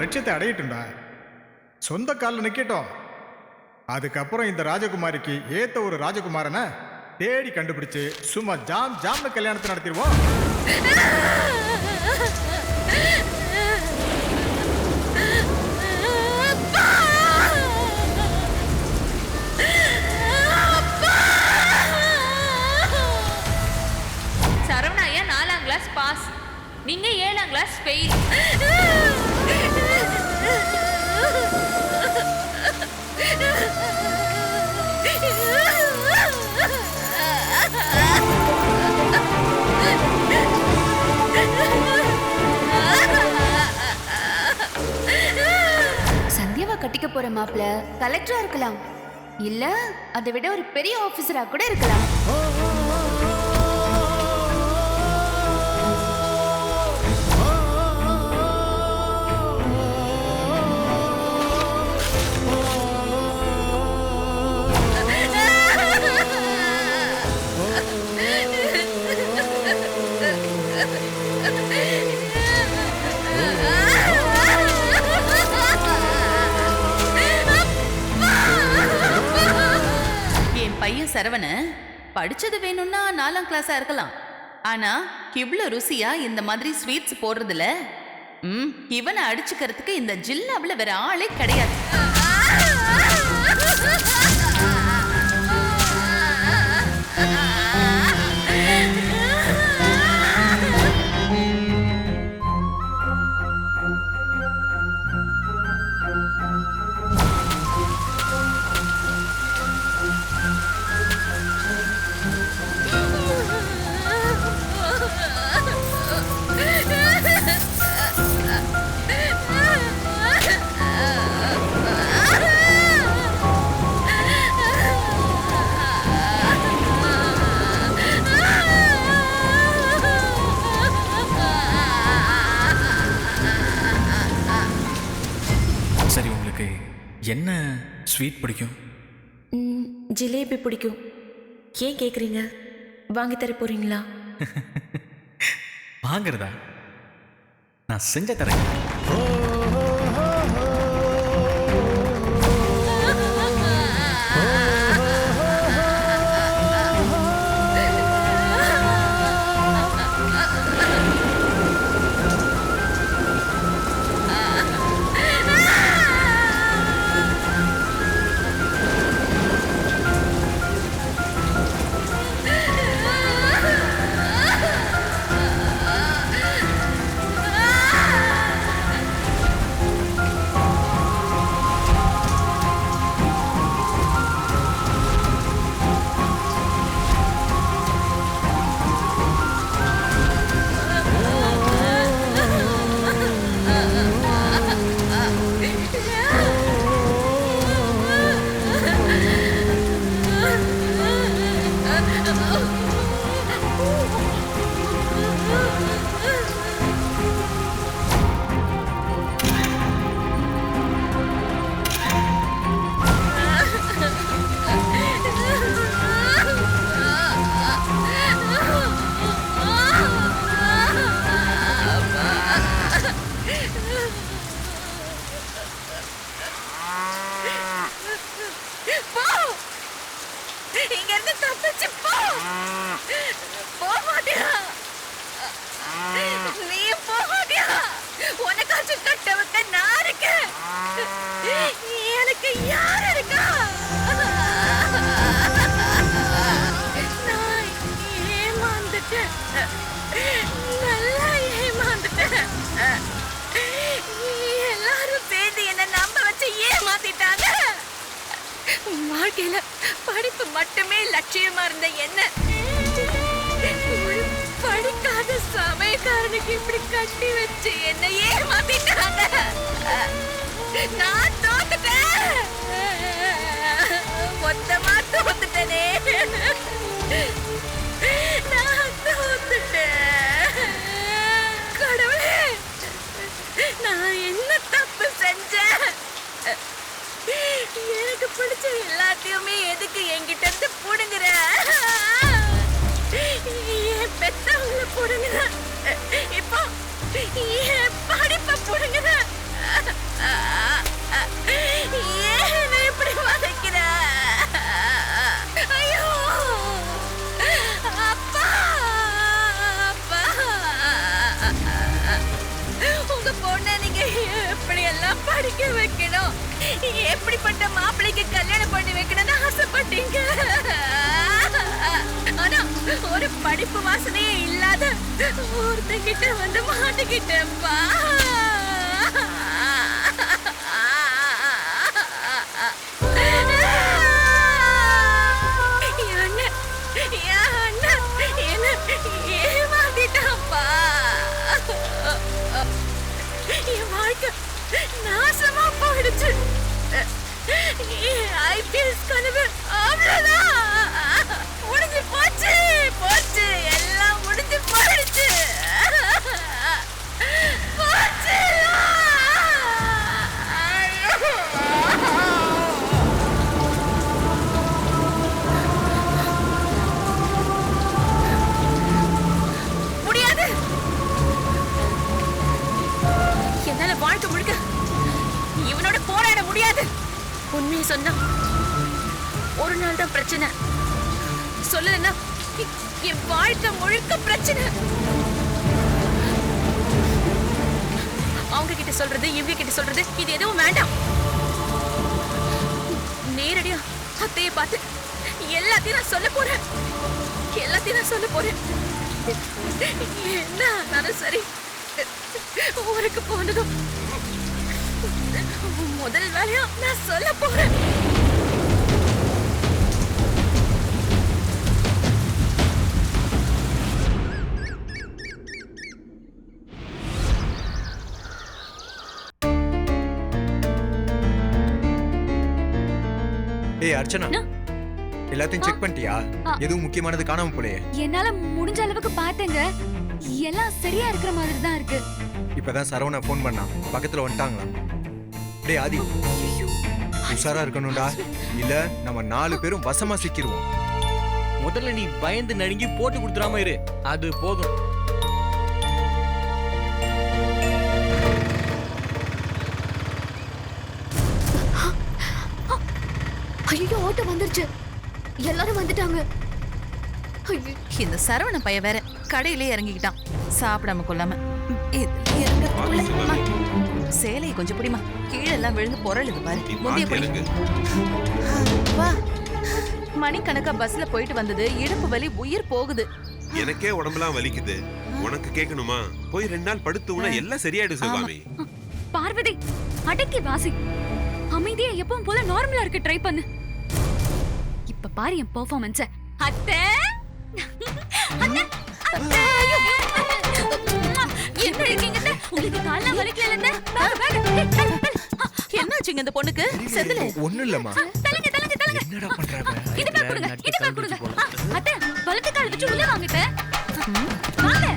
லட்சியத்தை அடையட்டும்டா. சொந்த காலில் நிக்கட்டும். அதுக்கப்புறம் இந்த ராஜகுமாரிக்கு ஏத்த ஒரு ராஜகுமாரனை தேடி கண்டுபிடிச்சு சும்மா ஜாம் ஜாம்னு கல்யாணத்தை நடத்திடுவோம். சரவணாயா 4ஆம் கிளாஸ் பாஸ், நீங்க 7ஆம் கிளாஸ் ஃபெயில். சந்தியாவை கட்டிக்க போற மாப்பிள்ள கலெக்டரா இருக்கலாம், இல்ல அதை விட ஒரு பெரிய ஆபீசரா கூட இருக்கலாம். பையன் சரவண படிச்சது வேணும்னா 4ஆம் கிளாஸா இருக்கலாம், ஆனா இவ்வளவு ருசியா இந்த மாதிரி ஸ்வீட்ஸ் போடுறதுல இவனை அடிச்சுக்கிறதுக்கு இந்த ஜில்லாவுல வேற ஆளே கிடையாது. சரி, உங்களுக்கு என்ன ஸ்வீட் பிடிக்கும்? ஜிலேபி பிடிக்கும். ஏன் கேட்குறீங்க? வாங்கி தர போறீங்களா? வாங்குறதா? நான் செஞ்ச தரேன். வாழ்க்கையில படிப்பு மட்டுமே லட்சியமா இருந்த என்ன படிக்காத சமயக்காரனுக்கு இப்படி கட்டி வச்சு என்ன ஏமாத்திட்டாங்க. நான் தோத்துட்டேன், மொத்தமா தோத்துட்டேனே. நான் தோத்துட்டேன். கடவுளே, நான் என்ன தப்பு செஞ்சேன்? எனக்கு பிடிச்ச எல்லாத்தையுமே எதுக்கு என்கிட்ட இருந்து புடுங்குற? என் பெத்தவங்கள புடுங்குற, இப்போ என் படிப்பை புடுங்குற. வைக்கணும், எப்படிப்பட்ட மாப்பிள்ளைக்கு கல்யாணம் பண்ணி வைக்கணும்னு ஆசைப்பட்டீங்க. ஆனா ஒரு படிப்பு வாசனையே இல்லாத ஒருத்தங்கிட்ட வந்து மாட்டிக்கிட்டேன்ப்பா. ஏமாத்திட்டான்ப்பா. என் வாழ்க்கை நாசமா போயிடுச்சு. ஐபிஎஸ் கனவு அவ்வளவுதான், முடிஞ்சு போச்சு போச்சு, எல்லாம் முடிஞ்சு போயிடுச்சு போச்சு. முடியாது, என்னால வாழ்க்கை முழுக்க இவனோட போராட முடியாது. உண்மையை சொன்னா ஒரு நாள் தான் பிரச்சனை, சொல்லலன்னா என் வாழ்க்கை முழுக்க பிரச்சனை. அவங்க கிட்ட சொல்றது, இவங்க கிட்ட சொல்றது, இது எதுவும் வேண்டாம். நேரடியா அத்தையை பார்த்து எல்லாத்தையும் நான் சொல்ல போறேன், எல்லாத்தையும் நான் சொல்ல போறேன். என்ன ஆனாலும் சரி, ஊருக்கு போனதும் முதல் வேலையா நான் சொல்ல போறேன். ஏய் அர்ச்சனா, எல்லாத்தையும் செக் பண்ணிட்டியா? எதுவும் முக்கியமானது காணாம போலையே? என்னால முடிஞ்ச அளவுக்கு பார்த்தேங்க, எல்லாம் சரியா இருக்கிற மாதிரி தான் இருக்கு. இப்பதான் சரவணா ஃபோன் பண்ணான், பக்கத்துல வந்துட்டாங்களா? டேய் ஆதி, உஷாரா இருக்கணும்டா, இல்ல நம்ம 4 பேரும் வசமா சிக்கிருவோம். முதல்ல நீ பயந்து நடுங்கி போட்டு கொடுத்துடாம இரு, அது போதும். ஐயோ, ஓட்ட வந்துருச்சு, எல்லாரும் வந்துட்டாங்க. இந்த சரவண பைய வேற கடையிலே இறங்கிக்கிட்டான், சாப்பிடாம கொள்ளாம. இறங்கறதுக்குள்ள அம்மா, சேலையை கொஞ்சம் பிடிமா, கீழே எல்லாம் விழுந்து பொருளுது பாரு. முந்திய பிடி. வா, மணிக்கணக்கா பஸ்ல போயிட்டு வந்தது, இடுப்பு வலி, உயிர் போகுது. எனக்கே உடம்பெல்லாம் வலிக்குது, உனக்கு கேட்கணுமா? போய் 2 நாள் படுத்துனா எல்லாம் சரியாயிடும் சிவகாமி. பார்வதி, அடக்கி வாசி, அமைதியா எப்பவும் போல நார்மலா இருக்க ட்ரை பண்ணு. இப்ப பாரு என் பெர்ஃபார்மன்ஸ். அத்தை, அத்தை, அத்தை, என்ன இருக்கீங்க? உங்களுக்கு கால்ல வலிக்கல? என்னாச்சுங்க இந்த பொண்ணுக்கு? செதுல ஒண்ணும் இல்லம்மா. தலங்க தலங்க தலங்க. என்னடா பண்றாங்க? இது பா கொடுங்க, இது பா கொடுங்க. அத்தை, வலது கால் வச்சு உள்ள வாங்கட்ட. வாங்க.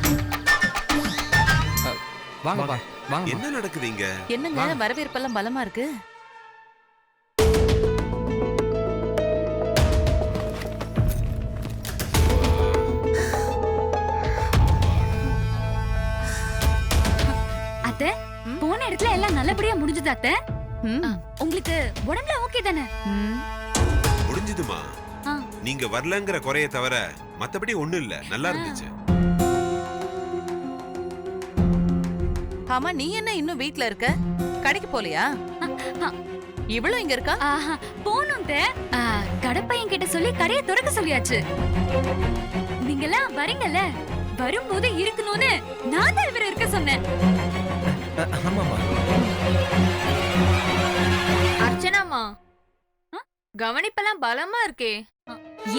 வாங்கப்பா, வாங்க. என்ன நடக்குது இங்க? என்னங்க வரவேற்பெல்லாம் பலமா இருக்கு? அத்தை, போன இடத்துல எல்லாம் நல்லபடியா முடிஞ்சது அத்தை. உங்களுக்கு உடம்புல ஓகே தானே? முடிஞ்சதுமா, நீங்க வரலங்கிற குறைய தவிர மத்தபடி ஒண்ணும் இல்ல, நல்லா இருந்துச்சு. ஆமா, நீ என்ன இன்னும் வீட்ல இருக்க? கடைக்கு போலையா? இவ்வளவு இங்க இருக்கா? போனும் கடப்பையன் கிட்ட சொல்லி கடையை திறக்க சொல்லியாச்சு. நீங்கெல்லாம் வரீங்கல்ல, வரும்போது இருக்கணும்னு நான் தான் இவரை இருக்க சொன்னேன். ஆமாமா. அர்ச்சனாமா, கவனிப்பெல்லாம் பலமா இருக்கே.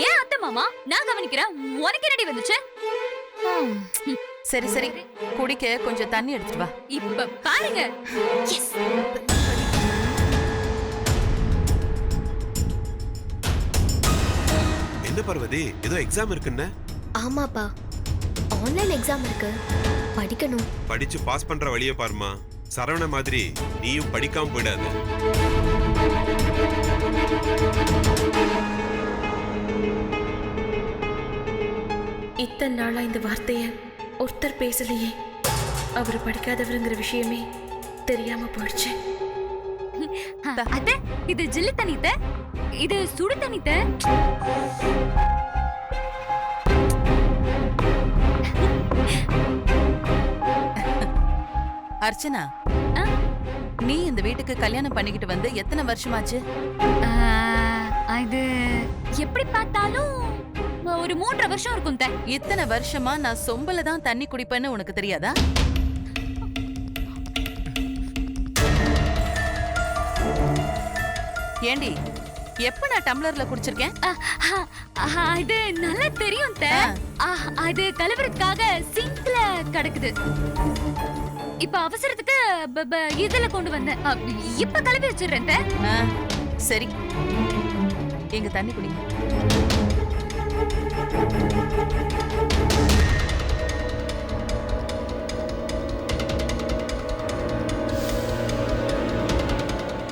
ஏன் அத்தை மாமா, நான் கவனிக்கிறேன், உனக்கு என்னடி வந்துச்சு? சரி சரி, குடிக்க கொஞ்சம் தண்ணி எடுத்துட்டு வா. இப்ப பாருங்க. என்ன பார்வதி, ஏதோ எக்ஸாம் இருக்குன்னு? ஆமாப்பா, ஆன்லைன் எக்ஸாம் இருக்கு, படிக்கணும். படிச்சு பாஸ் பண்ற வழியை பாருமா. சரவண மாதிரி நீயும் படிக்காம போயிடாது. இத்தனை நாளா இந்த வார்த்தைய ஒருத்தர் பேசலையே. அவர் படிக்காதவருங்கிற விஷயமே தெரியாம போயிடுச்சு. அத்தை, இது ஜில்லு தண்ணித்த, இது சுடு தண்ணித்த. அர்ச்சனா, நீ இந்த வீட்டுக்கு கல்யாணம் பண்ணிக்கிட்டு வந்து எத்தனை வருஷமாச்சு? இது எப்படி பார்த்தாலும் ஒரு 3.5 வருஷம் இருக்கும். இத்தனை வருஷமா நான் சொம்பல தான் தண்ணி குடிப்பேன்னு உனக்கு தெரியாதா? ஏண்டி, எப்ப நான் டம்ளர்ல குடிச்சிருக்கேன்? இது நல்லா தெரியும். அது கழுவுறதுக்காக சிங்க்ல கிடக்குது. இப்ப அவசரத்துக்கு இதுல கொண்டு வந்தேன். இப்ப கழுவி வச்சிடுறேன். சரி, எங்க தண்ணி குடிங்க.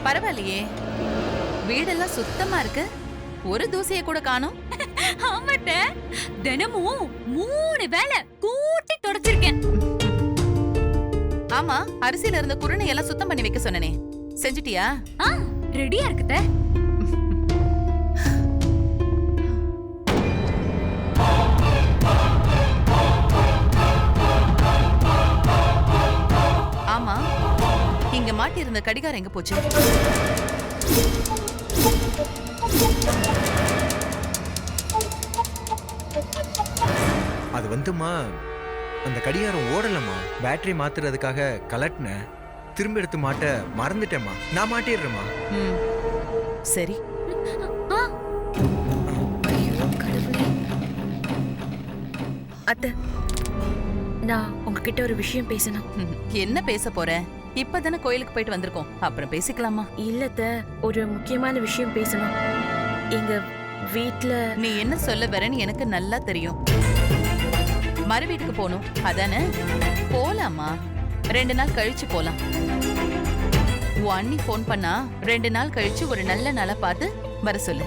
பரவாயில்லையே, வீடெல்லாம் சுத்தமா இருக்கு. ஒரு தூசியை கூட காணோம். ஆமாட்ட, தினமும் 3 வேளை கூட்டி தொடச்சிருக்கேன். ஆமா, அரிசியில இருந்த குருணை எல்லாம் சுத்தம் பண்ணி வைக்க சொன்னனே, செஞ்சிட்டியா? ரெடியா இருக்குதே. ஆமா, இங்க மாட்டி இருந்த கடிகாரம் எங்க போச்சு? அது வந்துமா, அந்த கடிகாரம் ஓடலம்மா. பேட்டரி மாத்துறதுக்காக கலட்டின, திரும்ப எடுத்து மாட்ட மறந்துட்டேம்மா. நான் மாட்டிடுறேம்மா. சரி. அத்தை, நான் உங்ககிட்ட ஒரு விஷயம் பேசணும். என்ன பேச போற? இப்பதானே கோயிலுக்கு போயிட்டு வந்திருக்கோம், அப்புறம் பேசிக்கலாமா? இல்லத்த, ஒரு முக்கியமான விஷயம் பேசணும். எங்க வீட்ல நீ என்ன சொல்ல வரேன்னு எனக்கு நல்லா தெரியும். மறு வீட்டுக்கு போகணும் அதானே? போலாமா, 2 நாள் கழிச்சு போலாம். உன் அண்ணி போன் பண்ணா 2 நாள் கழிச்சு ஒரு நல்ல நாளா பார்த்து வர சொல்லு.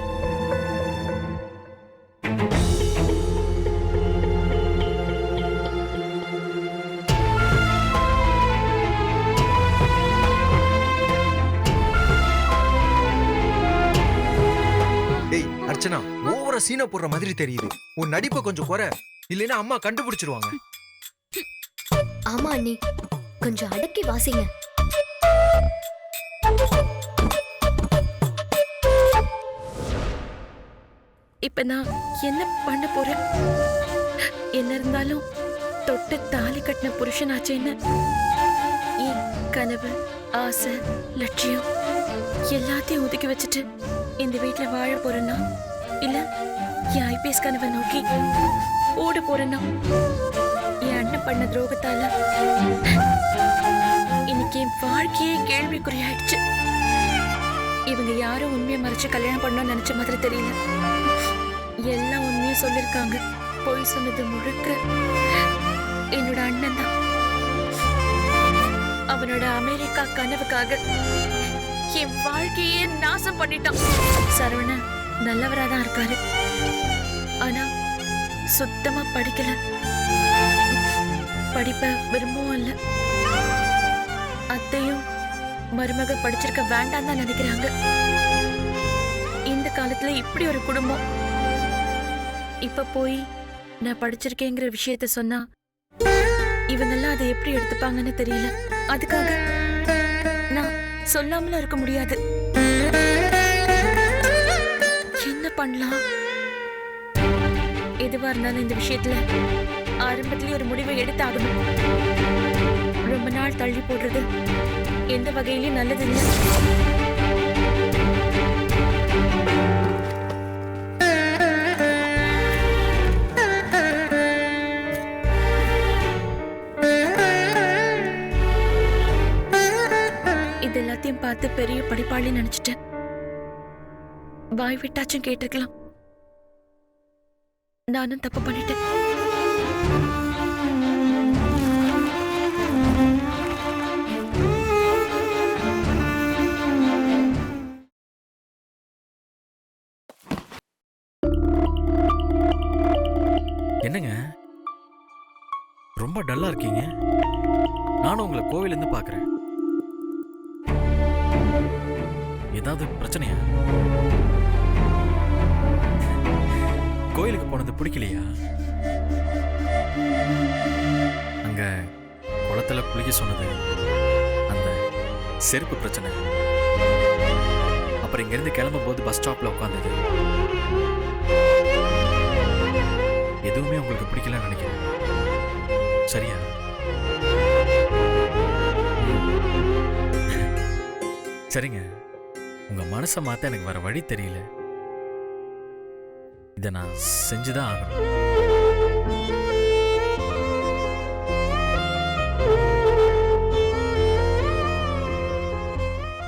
அர்ச்சனா, ஓவரா சீனை போடுற மாதிரி தெரியுது. உன் நடிப்பை கொஞ்சம் குறை, இல்லைன்னா அம்மா கண்டுபிடிச்சிருவாங்க. ஆமா அண்ணி, கொஞ்சம் அடக்கி வாசிங்க. இப்ப நான் என்ன பண்ண போறேன்? என்ன இருந்தாலும் தொட்டு தாலி கட்டின புருஷனாச்சேன்னு என் கனவு, ஆசை, லட்சியம் எல்லாத்தையும் ஒதுக்கி வச்சுட்டு இந்த வீட்டுல வாழ போறேன்னா, இல்ல என் ஐபிஎஸ் கனவை நோக்கி ஓட போறேன்னா? என் அண்ணன் பண்ண துரோகத்தால இன்னைக்கு என் வாழ்க்கையே கேள்விக்குறியாயிடுச்சு. இவங்க யாரும் உண்மையை மறைச்சு கல்யாணம் பண்ணணும்னு நினைச்ச மாதிரி தெரியல. எல்லாம் உண்மையை சொல்லிருக்காங்க. பொய் சொன்னது முழுக்க என்னோட அண்ணன் தான். அவனோட அமெரிக்கா கனவுக்காக என் வாழ்க்கையே நாசம் பண்ணிட்டான். சரவணன் நல்லவராதான் இருக்காரு, ஆனா சுத்தமா படிக்கல. படிப்ப விரும்பவும் இல்ல. அத்தையும் மருமக படிச்சிருக்க வேண்டாம் தான் நினைக்கிறாங்க. இந்த காலத்துல இப்படி ஒரு குடும்பம். இப்ப போய் நான் படிச்சிருக்கேங்கிற விஷயத்த சொன்னா இவங்கெல்லாம் அதை எப்படி எடுத்துப்பாங்கன்னு தெரியல. அதுக்காக நான் சொல்லாமல இருக்க முடியாது. என்ன பண்ணலாம்? எதுவா இருந்தாலும் இந்த விஷயத்துல ஆரம்பத்திலேயே ஒரு முடிவை எடுத்தாகணும். ரொம்ப நாள் தள்ளி போடுறது எந்த வகையிலும் நல்லது இல்லை. இது எல்லாத்தையும் பார்த்து பெரிய படிப்பாளி நினைச்சிட்டேன். வாய் விட்டாச்சும் கேட்டிருக்கலாம். நானும் தப்பு பண்ணிட்டேன். என்னங்க ரொம்ப டல்லா இருக்கீங்க? நானும் உங்களை கோவிலேருந்து பார்க்குறேன். ஏதாவது பிரச்சனையா? கோயிலுக்கு போனது பிடிக்கலையா? அங்க குளத்துல குளிக்க சொன்னது, அந்த செருப்பு பிரச்சனை. அப்புறம் இங்கிருந்து கிளம்பும் போது பஸ் ஸ்டாப்ல உட்காந்தது. எதுவுமே உங்களுக்கு பிடிக்கலன்னு நினைக்கிறேன். சரியா? சரிங்க, உங்க மனசை மாத்த எனக்கு வேற வழி தெரியல. இதை நான் செஞ்சுதான் ஆகணும்.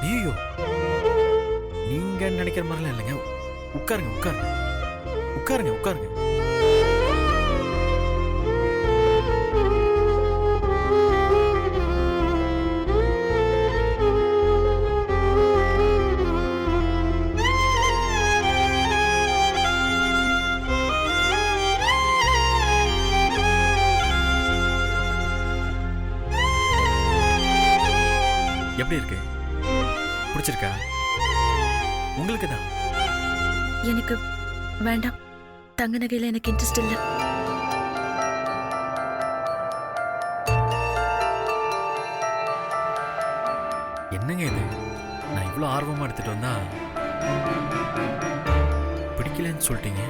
ஐயோ, நீங்க நினைக்கிற மாதிரிலாம் இல்லைங்க. உட்காருங்க உட்காருங்க உட்காருங்க உட்காருங்க. எப்படி இருக்கு? பிடிச்சிருக்கா? உங்களுக்கு தான். எனக்கு வேண்டாம். தங்க நகையில எனக்கு இன்ட்ரெஸ்ட் இல்ல. என்னங்க இது? நான் இவ்வளோ ஆர்வமா எடுத்துட்டு வந்தா பிடிக்கலன்னு சொல்லிட்டீங்க.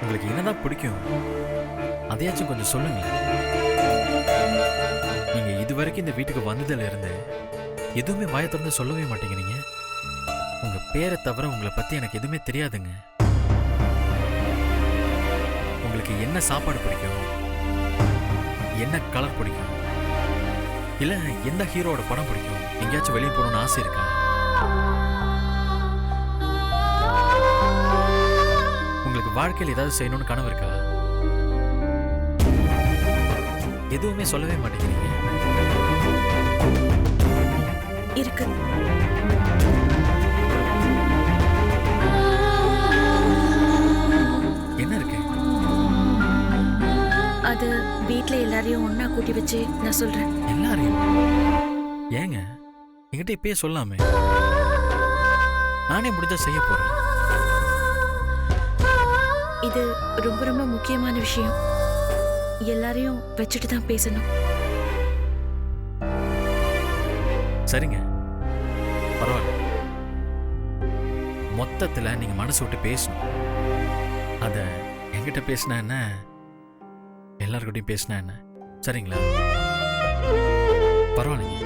உங்களுக்கு என்னதான் பிடிக்கும் அதையாச்சும் கொஞ்சம் சொல்லுங்க. நீங்க இதுவரைக்கும் இந்த வீட்டுக்கு வந்ததுல இருந்து எதுவுமே வாயை திறந்து சொல்லவே மாட்டேங்கிறீங்க. உங்க பேரை தவிர உங்களை பத்தி எனக்கு எதுவுமே தெரியாதுங்க. உங்களுக்கு என்ன சாப்பாடு பிடிக்கும், என்ன கலர் பிடிக்கும், இல்ல எந்த ஹீரோட படம் பிடிக்கும், எங்கேயாச்சும் வெளியே போகணும்னு ஆசை இருக்கா? உங்களுக்கு வாழ்க்கையில் ஏதாவது செய்யணும்னு கனவு இருக்கா? எதுவுமே சொல்லவே மாட்டேங்கிறீங்க. இருக்கு. என்ன இருக்கு? அது வீட்ல எல்லாரையும் ஒண்ணா கூட்டி வச்சு நான் சொல்றேன். எல்லாரையும்? ஏங்க என்கிட்ட இப்பயே சொல்லாமே. நானே முடிஞ்சா செய்ய போறேன். இது ரொம்ப ரொம்ப முக்கியமான விஷயம். எல்லாரையும் வச்சுட்டு தான் பேசணும். சரிங்க, பரவாயில்ல. மொத்தத்துல நீங்க மனசு விட்டு பேசணும். அத என்கிட்ட பேசினா என்ன, எல்லாருக்கிட்டையும் பேசினா என்ன, சரிங்களா? பரவாயில்லைங்க.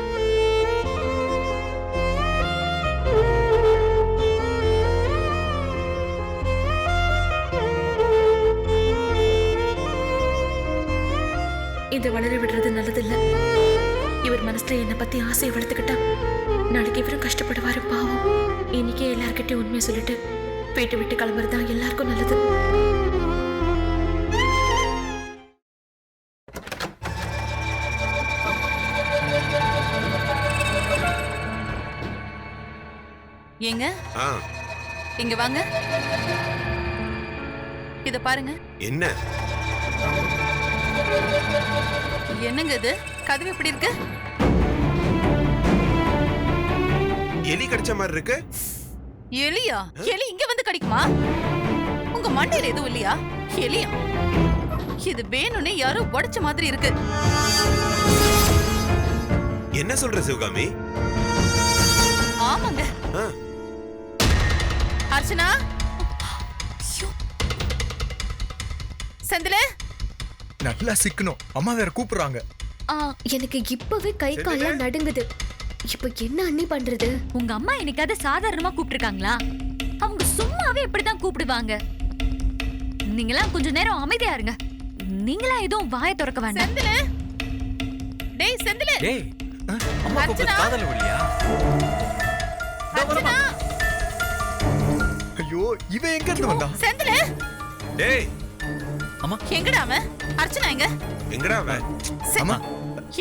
இதை வளர விடுறது நல்லதில்ல. இவர் மனசுல என்னை பத்தி ஆசையை வளர்த்துக்கிட்டா நாளைக்கு இவரும் கஷ்டப்படுவாரு. பாவம். இன்னைக்கே எல்லார்கிட்டையும் உண்மையை சொல்லிட்டு வீட்டை விட்டு கிளம்புறதுதான் எல்லாருக்கும் நல்லது. ஏங்க இங்க வாங்க. இத பாருங்க. என்ன என்னங்க இது? கதவு எப்படி இருக்கு? எலி கடிச்ச மாதிரி இருக்கு. எலியா? எலி இங்க வந்து கடிக்குமா? உங்க மண்டையில எதுவும் இல்லையா? எலியா? இது வேணும்னே யாரோ உடைச்ச மாதிரி இருக்கு. என்ன சொல்ற சிவகாமி? ஆமாங்க. அர்ச்சனா, செந்தில, நல்லா சிக்கணும். அம்மா வேற கூப்பிடுறாங்க. எனக்கு இப்பவே கை கால்லாம் நடுங்குது. இப்ப என்ன அண்ணி பண்றது? உங்க அம்மா என்னைக்காவது சாதாரணமா கூப்பிட்டுருக்காங்களா? அவங்க சும்மாவே இப்படிதான் கூப்பிடுவாங்க. நீங்களாம் கொஞ்ச நேரம் அமைதியா இருங்க. நீங்களா எதுவும் வாயை திறக்க வேண்டாம். செந்தில, டேய் செந்தில. டேய், அம்மா கூப்பிட்டு காதல விடலையா? அர்ச்சனா, ஐயோ, இவன் எங்க இருந்து வந்தா? செந்தில. டேய், அம்மா எங்கடா அவன்? அர்ச்சனா எங்க? எங்கடா அவன்? அம்மா,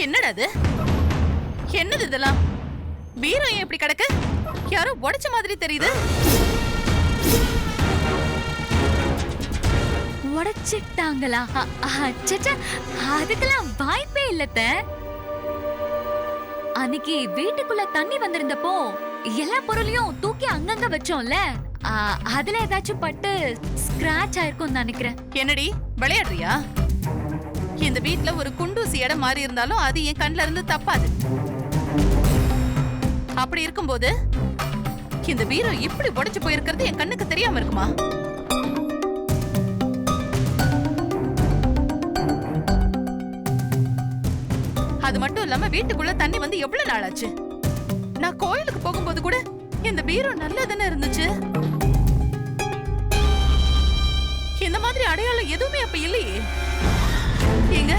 என்னடா இது? என்னது இதெல்லாம்? வீரம் ஏன் இப்படி கிடக்கு? யாரோ உடைச்ச மாதிரி தெரியுது. உடைச்சிட்டாங்களா? அச்சச்சா, அதுக்கெல்லாம் வாய்ப்பே இல்லத்த. அன்னைக்கு வீட்டுக்குள்ள தண்ணி வந்திருந்தப்போ எல்லா பொருளையும் தூக்கி அங்கங்க வச்சோம்ல, அதுல ஏதாச்சும் பட்டு ஸ்கிராச் ஆயிருக்கும் நினைக்கிறேன். என்னடி விளையாடுறியா? இந்த வீட்ல ஒரு குண்டூசி இடம் மாறி இருந்தாலும் அது என் கண்ணுல இருந்து தப்பாது. அப்படி இருக்கும்போது இந்த பீரோ இப்படி உடைச்சு போயிருக்கிறது என் கண்ணுக்கு தெரியாம இருக்குமா? அது மட்டும் இல்லாம வீட்டுக்குள்ள தண்ணி வந்து எவ்வளவு நாள் ஆச்சு? நான் கோயிலுக்கு போகும்போது கூட இந்த பீரோ நல்லா தானே இருந்துச்சு. இந்த மாதிரி அடையாளம் எதுவுமே அப்ப இல்லையே. ஏங்க